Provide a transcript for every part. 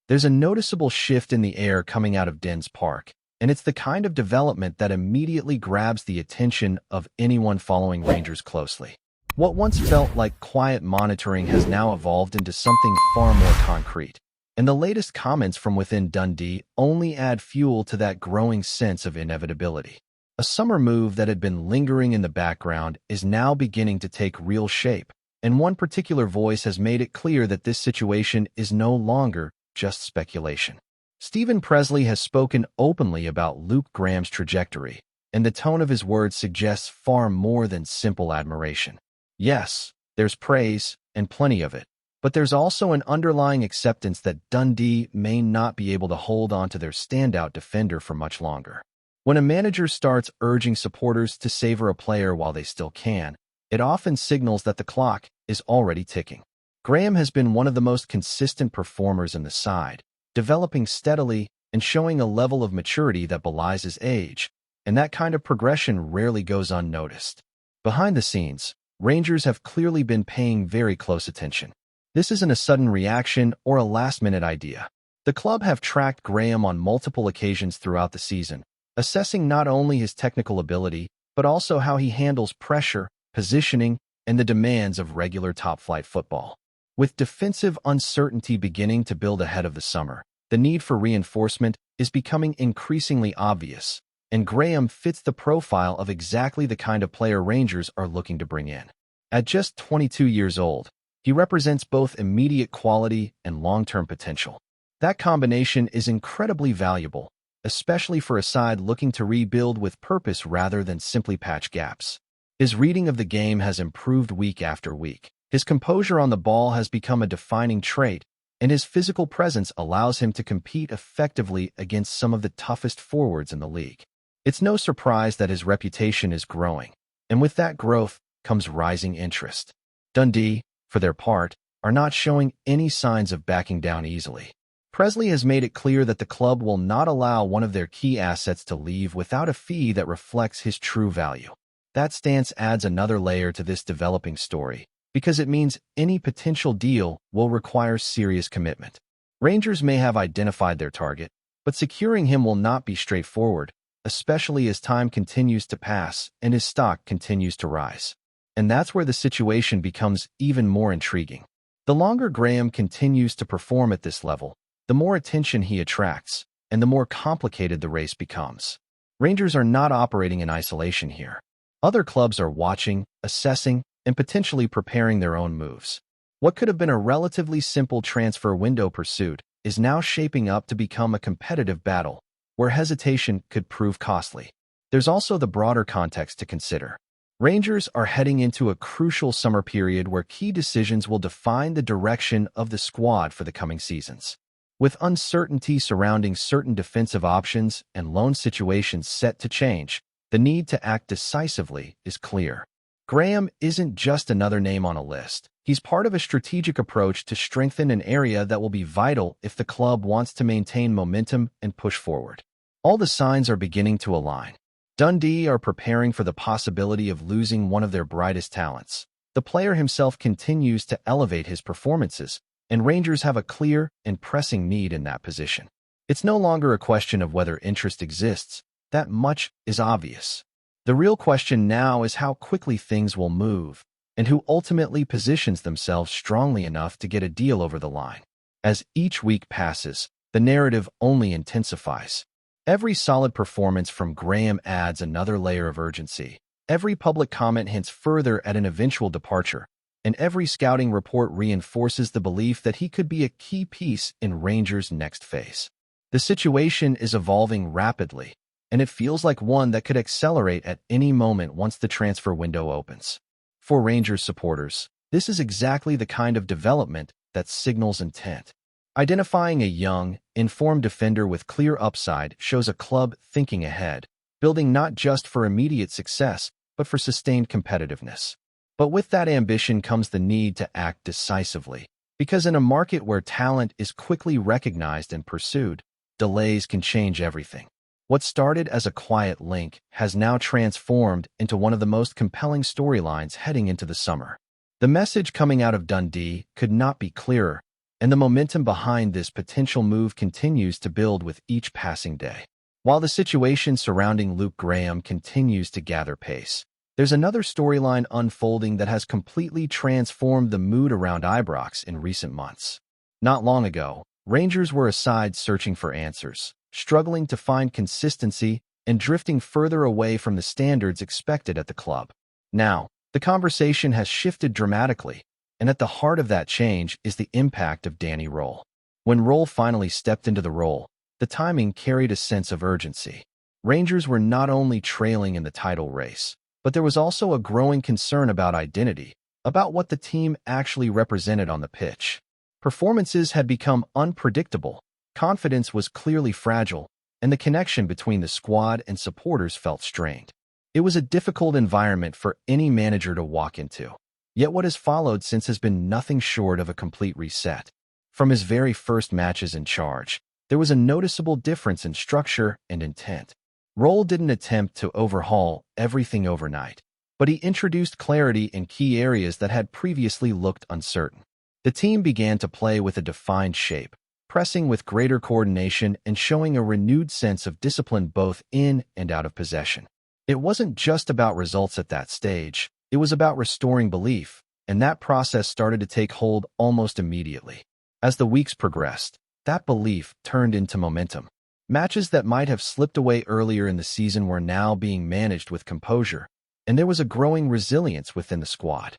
There's a noticeable shift in the air coming out of Dens Park, and it's the kind of development that immediately grabs the attention of anyone following Rangers closely. What once felt like quiet monitoring has now evolved into something far more concrete, and the latest comments from within Dundee only add fuel to that growing sense of inevitability. A summer move that had been lingering in the background is now beginning to take real shape, and one particular voice has made it clear that this situation is no longer just speculation. Stephen Presley has spoken openly about Luke Graham's trajectory, and the tone of his words suggests far more than simple admiration. Yes, there's praise, and plenty of it, but there's also an underlying acceptance that Dundee may not be able to hold on to their standout defender for much longer. When a manager starts urging supporters to savor a player while they still can, it often signals that the clock is already ticking. Graham has been one of the most consistent performers in the side, developing steadily and showing a level of maturity that belies his age, and that kind of progression rarely goes unnoticed. Behind the scenes, Rangers have clearly been paying very close attention. This isn't a sudden reaction or a last-minute idea. The club have tracked Graham on multiple occasions throughout the season, assessing not only his technical ability, but also how he handles pressure, positioning, and the demands of regular top-flight football. With defensive uncertainty beginning to build ahead of the summer, the need for reinforcement is becoming increasingly obvious, and Graham fits the profile of exactly the kind of player Rangers are looking to bring in. At just 22 years old, he represents both immediate quality and long-term potential. That combination is incredibly valuable, especially for a side looking to rebuild with purpose rather than simply patch gaps. His reading of the game has improved week after week. His composure on the ball has become a defining trait, and his physical presence allows him to compete effectively against some of the toughest forwards in the league. It's no surprise that his reputation is growing, and with that growth comes rising interest. Dundee, for their part, are not showing any signs of backing down easily. Presley has made it clear that the club will not allow one of their key assets to leave without a fee that reflects his true value. That stance adds another layer to this developing story, because it means any potential deal will require serious commitment. Rangers may have identified their target, but securing him will not be straightforward, especially as time continues to pass and his stock continues to rise. And that's where the situation becomes even more intriguing. The longer Graham continues to perform at this level, the more attention he attracts, and the more complicated the race becomes. Rangers are not operating in isolation here. Other clubs are watching, assessing, and potentially preparing their own moves. What could have been a relatively simple transfer window pursuit is now shaping up to become a competitive battle, where hesitation could prove costly. There's also the broader context to consider. Rangers are heading into a crucial summer period where key decisions will define the direction of the squad for the coming seasons. With uncertainty surrounding certain defensive options and loan situations set to change, the need to act decisively is clear. Graham isn't just another name on a list. He's part of a strategic approach to strengthen an area that will be vital if the club wants to maintain momentum and push forward. All the signs are beginning to align. Dundee are preparing for the possibility of losing one of their brightest talents. The player himself continues to elevate his performances, and Rangers have a clear and pressing need in that position. It's no longer a question of whether interest exists. That much is obvious. The real question now is how quickly things will move, and who ultimately positions themselves strongly enough to get a deal over the line. As each week passes, the narrative only intensifies. Every solid performance from Graham adds another layer of urgency. Every public comment hints further at an eventual departure, and every scouting report reinforces the belief that he could be a key piece in Rangers' next phase. The situation is evolving rapidly, and it feels like one that could accelerate at any moment once the transfer window opens. For Rangers supporters, this is exactly the kind of development that signals intent. Identifying a young, informed defender with clear upside shows a club thinking ahead, building not just for immediate success, but for sustained competitiveness. But with that ambition comes the need to act decisively, because in a market where talent is quickly recognized and pursued, delays can change everything. What started as a quiet link has now transformed into one of the most compelling storylines heading into the summer. The message coming out of Dundee could not be clearer, and the momentum behind this potential move continues to build with each passing day. While the situation surrounding Luke Graham continues to gather pace, there's another storyline unfolding that has completely transformed the mood around Ibrox in recent months. Not long ago, Rangers were a side searching for answers, struggling to find consistency and drifting further away from the standards expected at the club. Now, the conversation has shifted dramatically, and at the heart of that change is the impact of Danny Roll. When Roll finally stepped into the role, the timing carried a sense of urgency. Rangers were not only trailing in the title race, but there was also a growing concern about identity, about what the team actually represented on the pitch. Performances had become unpredictable, confidence was clearly fragile, and the connection between the squad and supporters felt strained. It was a difficult environment for any manager to walk into. Yet what has followed since has been nothing short of a complete reset. From his very first matches in charge, there was a noticeable difference in structure and intent. Roll didn't attempt to overhaul everything overnight, but he introduced clarity in key areas that had previously looked uncertain. The team began to play with a defined shape, pressing with greater coordination and showing a renewed sense of discipline both in and out of possession. It wasn't just about results at that stage, it was about restoring belief, and that process started to take hold almost immediately. As the weeks progressed, that belief turned into momentum. Matches that might have slipped away earlier in the season were now being managed with composure, and there was a growing resilience within the squad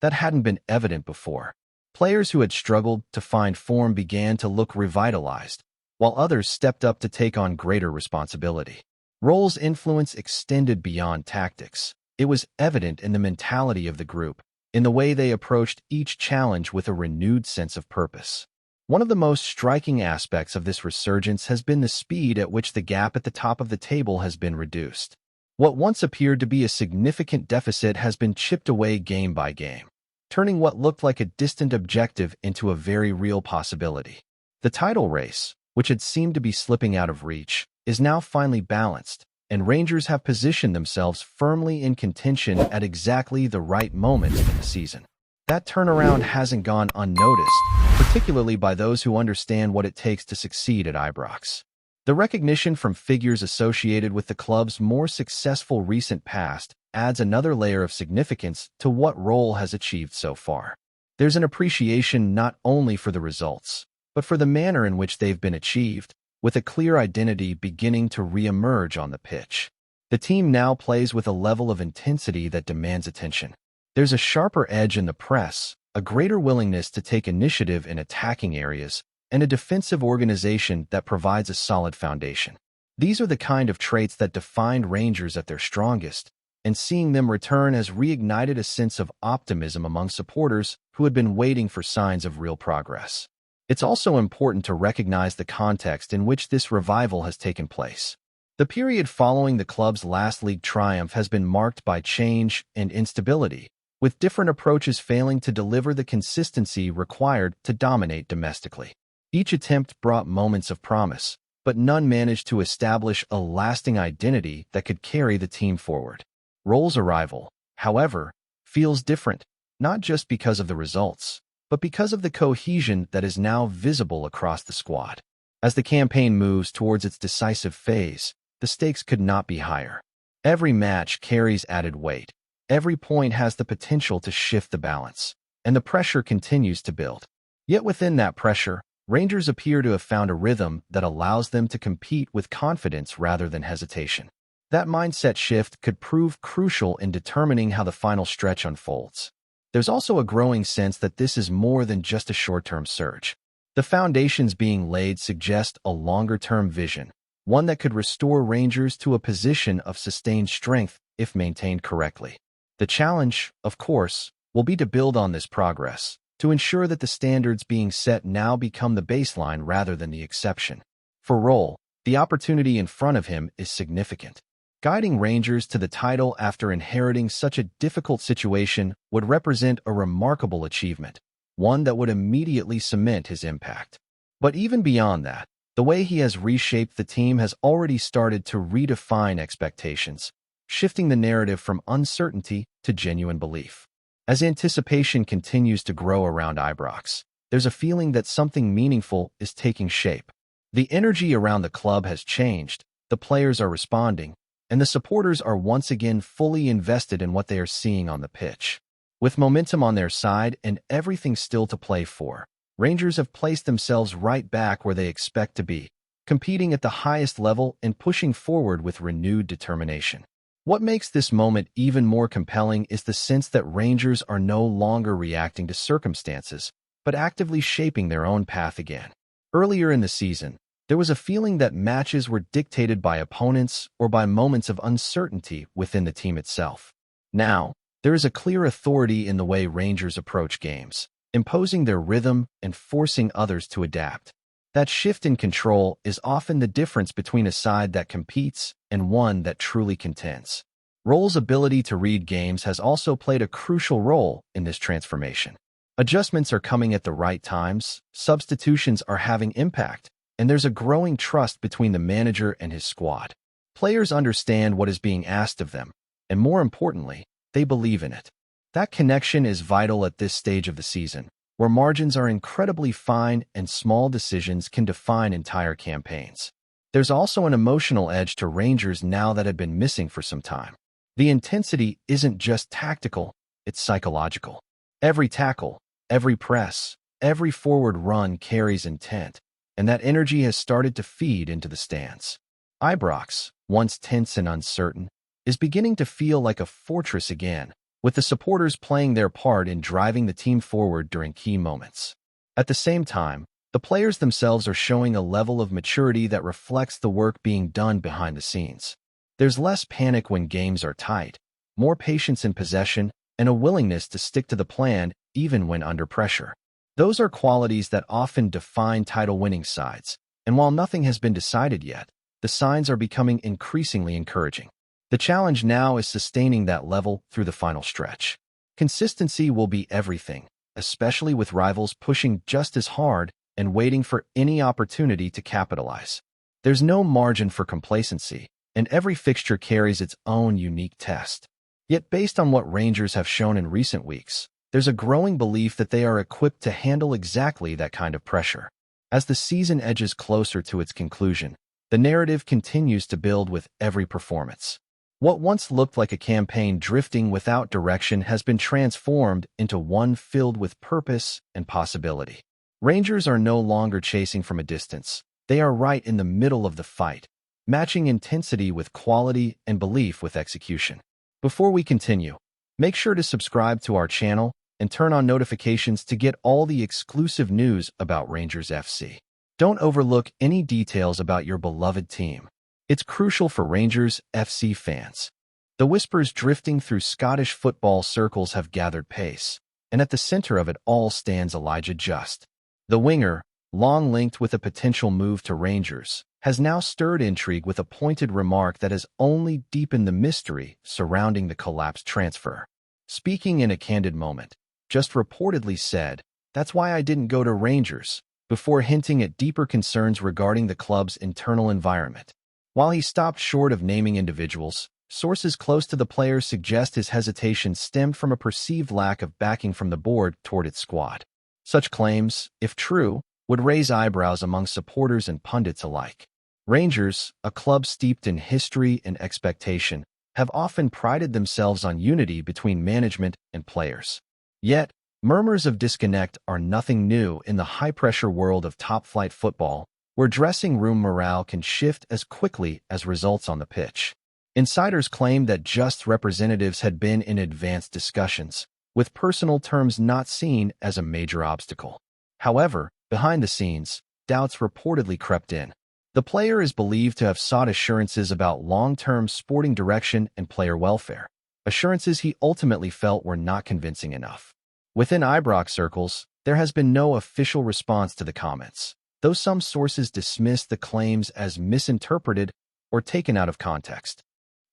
that hadn't been evident before. Players who had struggled to find form began to look revitalized, while others stepped up to take on greater responsibility. Roll's influence extended beyond tactics. It was evident in the mentality of the group, in the way they approached each challenge with a renewed sense of purpose. One of the most striking aspects of this resurgence has been the speed at which the gap at the top of the table has been reduced. What once appeared to be a significant deficit has been chipped away game by game, turning what looked like a distant objective into a very real possibility. The title race, which had seemed to be slipping out of reach, is now finally balanced, and Rangers have positioned themselves firmly in contention at exactly the right moment in the season. That turnaround hasn't gone unnoticed, particularly by those who understand what it takes to succeed at Ibrox. The recognition from figures associated with the club's more successful recent past adds another layer of significance to what Roll has achieved so far. There's an appreciation not only for the results, but for the manner in which they've been achieved, with a clear identity beginning to re-emerge on the pitch. The team now plays with a level of intensity that demands attention. There's a sharper edge in the press, a greater willingness to take initiative in attacking areas, and a defensive organization that provides a solid foundation. These are the kind of traits that defined Rangers at their strongest, and seeing them return has reignited a sense of optimism among supporters who had been waiting for signs of real progress. It's also important to recognize the context in which this revival has taken place. The period following the club's last league triumph has been marked by change and instability, with different approaches failing to deliver the consistency required to dominate domestically. Each attempt brought moments of promise, but none managed to establish a lasting identity that could carry the team forward. Roll's arrival, however, feels different, not just because of the results, but because of the cohesion that is now visible across the squad. As the campaign moves towards its decisive phase, the stakes could not be higher. Every match carries added weight. Every point has the potential to shift the balance, and the pressure continues to build. Yet within that pressure, Rangers appear to have found a rhythm that allows them to compete with confidence rather than hesitation. That mindset shift could prove crucial in determining how the final stretch unfolds. There's also a growing sense that this is more than just a short-term surge. The foundations being laid suggest a longer-term vision, one that could restore Rangers to a position of sustained strength if maintained correctly. The challenge, of course, will be to build on this progress, to ensure that the standards being set now become the baseline rather than the exception. For Roll, the opportunity in front of him is significant. Guiding Rangers to the title after inheriting such a difficult situation would represent a remarkable achievement, one that would immediately cement his impact. But even beyond that, the way he has reshaped the team has already started to redefine expectations, shifting the narrative from uncertainty to genuine belief. As anticipation continues to grow around Ibrox, there's a feeling that something meaningful is taking shape. The energy around the club has changed, the players are responding, and the supporters are once again fully invested in what they are seeing on the pitch. With momentum on their side and everything still to play for, Rangers have placed themselves right back where they expect to be, competing at the highest level and pushing forward with renewed determination. What makes this moment even more compelling is the sense that Rangers are no longer reacting to circumstances, but actively shaping their own path again. Earlier in the season, there was a feeling that matches were dictated by opponents or by moments of uncertainty within the team itself. Now, there is a clear authority in the way Rangers approach games, imposing their rhythm and forcing others to adapt. That shift in control is often the difference between a side that competes and one that truly contends. Roll's ability to read games has also played a crucial role in this transformation. Adjustments are coming at the right times, substitutions are having impact, and there's a growing trust between the manager and his squad. Players understand what is being asked of them, and more importantly, they believe in it. That connection is vital at this stage of the season, where margins are incredibly fine and small decisions can define entire campaigns. There's also an emotional edge to Rangers now that had been missing for some time. The intensity isn't just tactical, it's psychological. Every tackle, every press, every forward run carries intent, and that energy has started to feed into the stands. Ibrox, once tense and uncertain, is beginning to feel like a fortress again, with the supporters playing their part in driving the team forward during key moments. At the same time, the players themselves are showing a level of maturity that reflects the work being done behind the scenes. There's less panic when games are tight, more patience in possession, and a willingness to stick to the plan even when under pressure. Those are qualities that often define title-winning sides, and while nothing has been decided yet, the signs are becoming increasingly encouraging. The challenge now is sustaining that level through the final stretch. Consistency will be everything, especially with rivals pushing just as hard and waiting for any opportunity to capitalize. There's no margin for complacency, and every fixture carries its own unique test. Yet based on what Rangers have shown in recent weeks, there's a growing belief that they are equipped to handle exactly that kind of pressure. As the season edges closer to its conclusion, the narrative continues to build with every performance. What once looked like a campaign drifting without direction has been transformed into one filled with purpose and possibility. Rangers are no longer chasing from a distance. They are right in the middle of the fight, matching intensity with quality and belief with execution. Before we continue, make sure to subscribe to our channel and turn on notifications to get all the exclusive news about Rangers FC. Don't overlook any details about your beloved team. It's crucial for Rangers FC fans. The whispers drifting through Scottish football circles have gathered pace, and at the center of it all stands Elijah Just. The winger, long linked with a potential move to Rangers, has now stirred intrigue with a pointed remark that has only deepened the mystery surrounding the collapsed transfer. Speaking in a candid moment, Just reportedly said, "That's why I didn't go to Rangers," before hinting at deeper concerns regarding the club's internal environment. While he stopped short of naming individuals, sources close to the player suggest his hesitation stemmed from a perceived lack of backing from the board toward its squad. Such claims, if true, would raise eyebrows among supporters and pundits alike. Rangers, a club steeped in history and expectation, have often prided themselves on unity between management and players. Yet, murmurs of disconnect are nothing new in the high-pressure world of top-flight football, where dressing room morale can shift as quickly as results on the pitch. Insiders claim that Just representatives had been in advanced discussions, with personal terms not seen as a major obstacle. However, behind the scenes, doubts reportedly crept in. The player is believed to have sought assurances about long-term sporting direction and player welfare, assurances he ultimately felt were not convincing enough. Within Ibrox circles, there has been no official response to the comments, though some sources dismiss the claims as misinterpreted or taken out of context.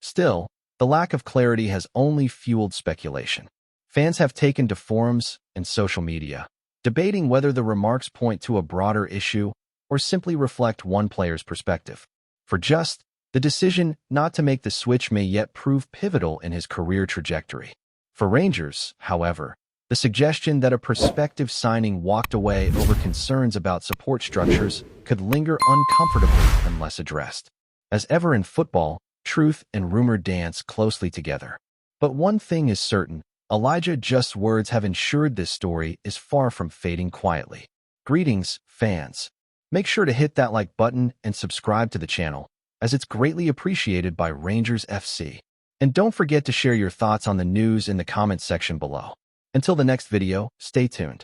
Still, the lack of clarity has only fueled speculation. Fans have taken to forums and social media, debating whether the remarks point to a broader issue or simply reflect one player's perspective. For Just, the decision not to make the switch may yet prove pivotal in his career trajectory. For Rangers, however, The suggestion that a prospective signing walked away over concerns about support structures could linger uncomfortably unless addressed. As ever in football, truth and rumor dance closely together. But one thing is certain, Elijah Just's words have ensured this story is far from fading quietly. Greetings, fans. Make sure to hit that like button and subscribe to the channel, as it's greatly appreciated by Rangers FC. And don't forget to share your thoughts on the news in the comments section below. Until the next video, stay tuned.